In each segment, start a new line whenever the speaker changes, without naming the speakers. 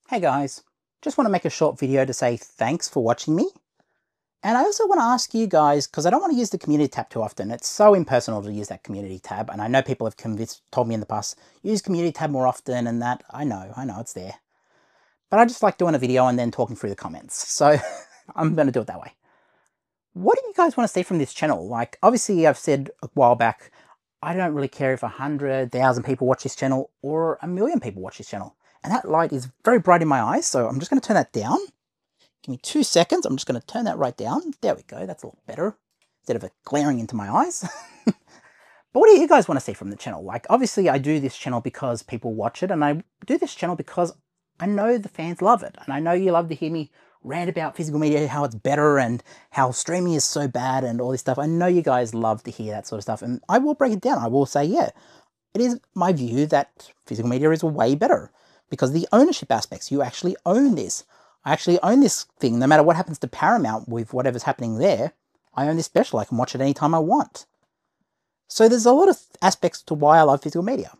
Hey guys, just want to make a short video to say thanks for watching me. And I also want to ask you guys, because I don't want to use the community tab too often. It's so impersonal to use that community tab. And I know people have told me in the past, use community tab more often and that. I know it's there. But I just like doing a video and then talking through the comments. So I'm going to do it that way. What do you guys want to see from this channel? Like, obviously I've said a while back, I don't really care if 100,000 people watch this channel or 1,000,000 people watch this channel. And that light is very bright in my eyes, so I'm just going to turn that down. Give me 2 seconds. I'm just going to turn that right down. There we go. That's a lot better. Instead of it glaring into my eyes. But what do you guys want to see from the channel? Like, obviously, I do this channel because people watch it, and I do this channel because I know the fans love it. And I know you love to hear me rant about physical media, how it's better, and how streaming is so bad, and all this stuff. I know you guys love to hear that sort of stuff, and I will break it down. I will say, yeah, it is my view that physical media is way better. Because the ownership aspects, you actually own this. I actually own this thing, no matter what happens to Paramount with whatever's happening there. I own this special, I can watch it anytime I want. So there's a lot of aspects to why I love physical media.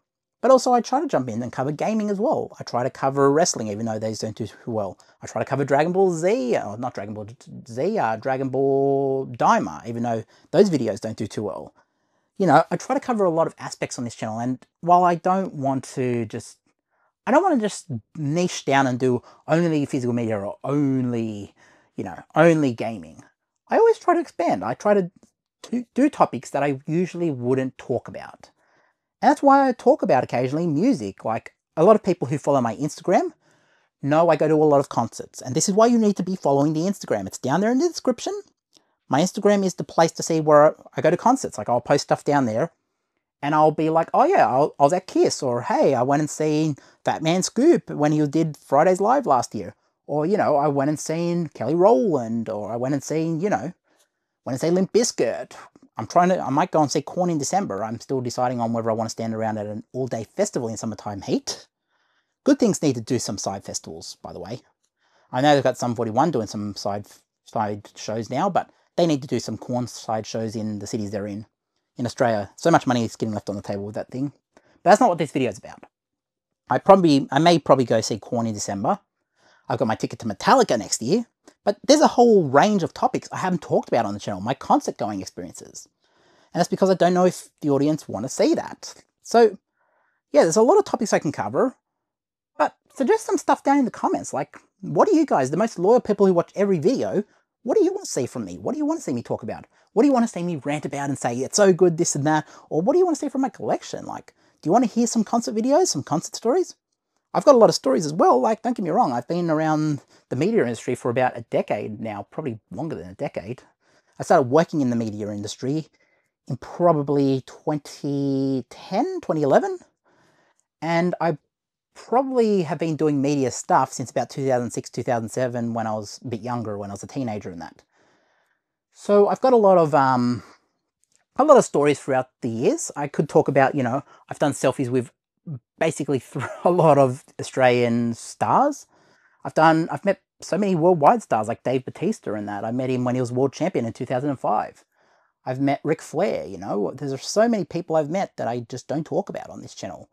But also I try to jump in and cover gaming as well. I try to cover wrestling, even though those don't do too well. I try to cover Dragon Ball Z, or not Dragon Ball Z, Dragon Ball Daima, even though those videos don't do too well. You know, I try to cover a lot of aspects on this channel, and while I don't want to just niche down and do only physical media or only, only gaming. I always try to expand. I try to do topics that I usually wouldn't talk about. And that's why I talk about occasionally music. Like, a lot of people who follow my Instagram know I go to a lot of concerts. And this is why you need to be following the Instagram. It's down there in the description. My Instagram is the place to see where I go to concerts. Like, I'll post stuff down there. And I'll be like, oh yeah, I was at KISS, or hey, I went and seen Fat Man Scoop when he did Fridays Live last year. Or, I went and seen Kelly Rowland, or I went and seen, went and see Limp Bizkit. I might go and see Korn in December. I'm still deciding on whether I want to stand around at an all-day festival in summertime heat. Good Things need to do some side festivals, by the way. I know they've got Sum 41 doing some side shows now, but they need to do some Korn side shows in the cities they're in Australia. So much money is getting left on the table with that thing. But that's not what this video is about. I may probably go see Korn in December. I've got my ticket to Metallica next year. But there's a whole range of topics I haven't talked about on the channel. My concert going experiences. And that's because I don't know if the audience want to see that. So, yeah, there's a lot of topics I can cover. But suggest some stuff down in the comments. Like, what do you guys, the most loyal people who watch every video, what do you want to see from me? What do you want to see me talk about? What do you want to see me rant about and say, it's so good, this and that? Or what do you want to see from my collection? Like, do you want to hear some concert videos, some concert stories? I've got a lot of stories as well. Like, don't get me wrong, I've been around the media industry for about a decade now, probably longer than a decade. I started working in the media industry in probably 2010, 2011. And I probably have been doing media stuff since about 2006, 2007, when I was a bit younger, when I was a teenager and that. So I've got a lot of stories throughout the years. I could talk about, I've done selfies with basically a lot of Australian stars. I've met so many worldwide stars like Dave Bautista and that. I met him when he was world champion in 2005. I've met Ric Flair, There's so many people I've met that I just don't talk about on this channel.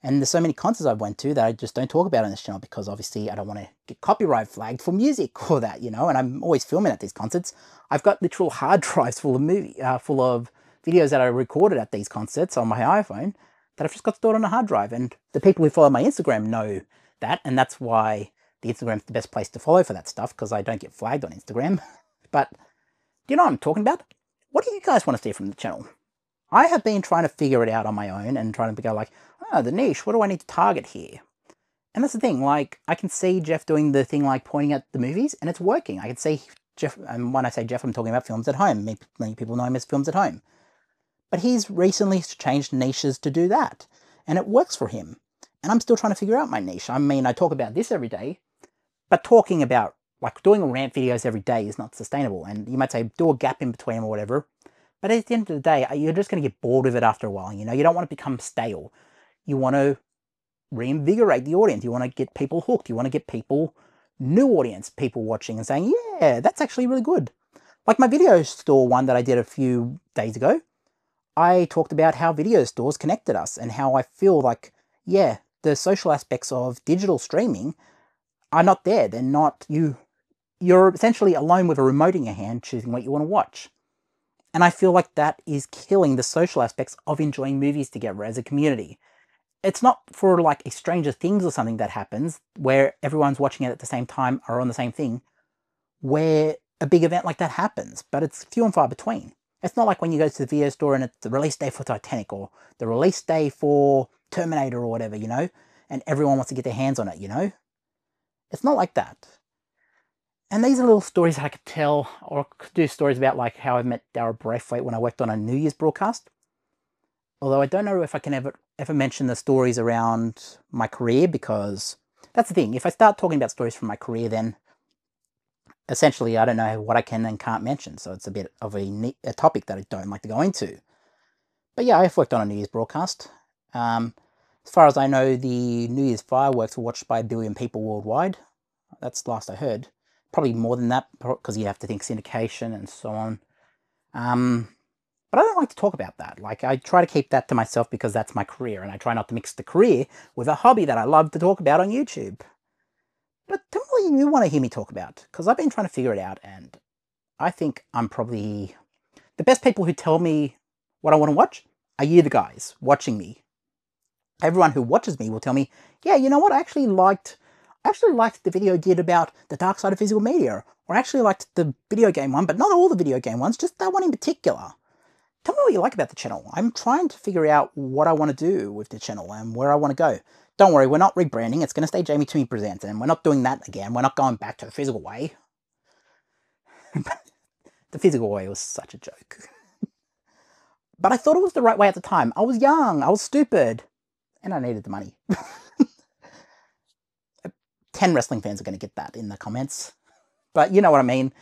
And there's so many concerts I've went to that I just don't talk about on this channel because obviously I don't want to get copyright flagged for music or that, and I'm always filming at these concerts. I've got literal hard drives full of videos that I recorded at these concerts on my iPhone that I've just got stored on a hard drive. And the people who follow my Instagram know that, and that's why the Instagram's the best place to follow for that stuff, because I don't get flagged on Instagram. But do you know what I'm talking about? What do you guys want to see from the channel? I have been trying to figure it out on my own and trying to go like, the niche, what do I need to target here? And that's the thing, like, I can see Jeff doing the thing like pointing at the movies, and it's working. I can see Jeff, and when I say Jeff, I'm talking about Films at Home. Many people know him as Films at Home. But he's recently changed niches to do that, and it works for him. And I'm still trying to figure out my niche. I mean, I talk about this every day, but talking about, like, doing rant videos every day is not sustainable. And you might say, do a gap in between or whatever. But at the end of the day, you're just going to get bored of it after a while. You don't want to become stale. You want to reinvigorate the audience. You want to get people hooked. You want to get new audience, people watching and saying, yeah, that's actually really good. Like my video store one that I did a few days ago, I talked about how video stores connected us and how I feel like, yeah, the social aspects of digital streaming are not there. They're not, you're essentially alone with a remote in your hand choosing what you want to watch. And I feel like that is killing the social aspects of enjoying movies together as a community. It's not for like a Stranger Things or something that happens where everyone's watching it at the same time or on the same thing, where a big event like that happens, but it's few and far between. It's not like when you go to the video store and it's the release day for Titanic or the release day for Terminator or whatever, you know, and everyone wants to get their hands on it, you know? It's not like that. And these are little stories I could tell, or I could do stories about like how I met Daryl Braithwaite when I worked on a New Year's broadcast. Although I don't know if I can ever mention the stories around my career, because that's the thing. If I start talking about stories from my career, then essentially I don't know what I can and can't mention. So it's a bit of a topic that I don't like to go into. But yeah, I've worked on a New Year's broadcast. As far as I know, the New Year's fireworks were watched by 1 billion people worldwide. That's the last I heard. Probably more than that, because you have to think syndication and so on. But I don't like to talk about that. Like, I try to keep that to myself because that's my career, and I try not to mix the career with a hobby that I love to talk about on YouTube. But tell me what you want to hear me talk about, because I've been trying to figure it out, and I think I'm probably... the best people who tell me what I want to watch are you, the guys, watching me. Everyone who watches me will tell me, yeah, you know what, I actually liked the video you did about the dark side of physical media, or I actually liked the video game one, but not all the video game ones, just that one in particular. Tell me what you like about the channel. I'm trying to figure out what I want to do with the channel and where I want to go. Don't worry, we're not rebranding. It's going to stay Jamie Toomey Presents, and we're not doing that again. We're not going back to the physical way. The physical way was such a joke. But I thought it was the right way at the time. I was young, I was stupid, and I needed the money. 10 wrestling fans are going to get that in the comments. But you know what I mean.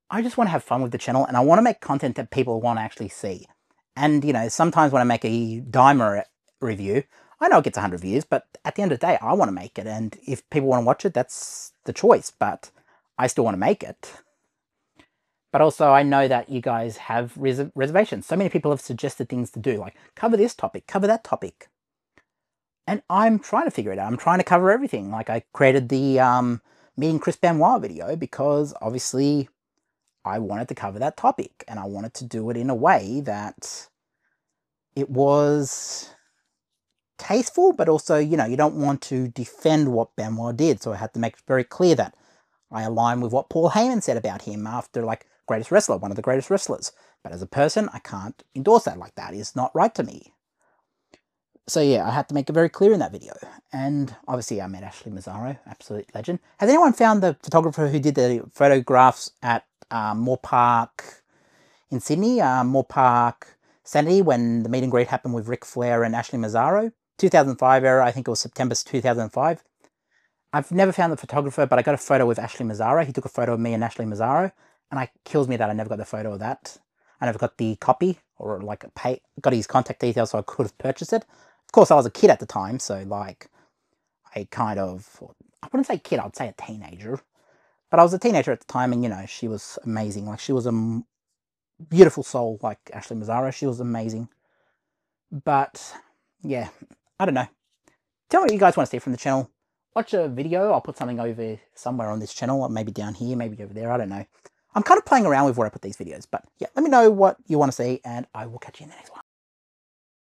I just want to have fun with the channel, and I want to make content that people want to actually see. And, you know, sometimes when I make a Dimer review, I know it gets 100 views, but at the end of the day, I want to make it. And if people want to watch it, that's the choice. But I still want to make it. But also, I know that you guys have reservations. So many people have suggested things to do, like cover this topic, cover that topic. And I'm trying to figure it out. I'm trying to cover everything. Like, I created the meeting Chris Benoit video because, obviously, I wanted to cover that topic. And I wanted to do it in a way that it was tasteful, but also, you know, you don't want to defend what Benoit did. So I had to make it very clear that I align with what Paul Heyman said about him after, like, greatest wrestler, one of the greatest wrestlers. But as a person, I can't endorse that. Like, that is not right to me. So yeah, I had to make it very clear in that video. And obviously I met Ashley Mazzaro, absolute legend. Has anyone found the photographer who did the photographs at Moore Park in Sydney? Moore Park Sanity, when the meet and greet happened with Ric Flair and Ashley Mazzaro? 2005 era, I think it was September 2005. I've never found the photographer, but I got a photo with Ashley Mazzaro. He took a photo of me and Ashley Mazzaro, and it kills me that I never got the photo of that. I never got the copy, or like got his contact details so I could have purchased it. Of course, I was a kid at the time, so like, I wouldn't say kid, I'd say a teenager. But I was a teenager at the time, and you know, she was amazing. Like, she was a beautiful soul, like Ashley Mazzaro. She was amazing. But yeah, I don't know. Tell me what you guys want to see from the channel. Watch a video. I'll put something over somewhere on this channel, or maybe down here, maybe over there. I don't know. I'm kind of playing around with where I put these videos, but yeah, let me know what you want to see, and I will catch you in the next one.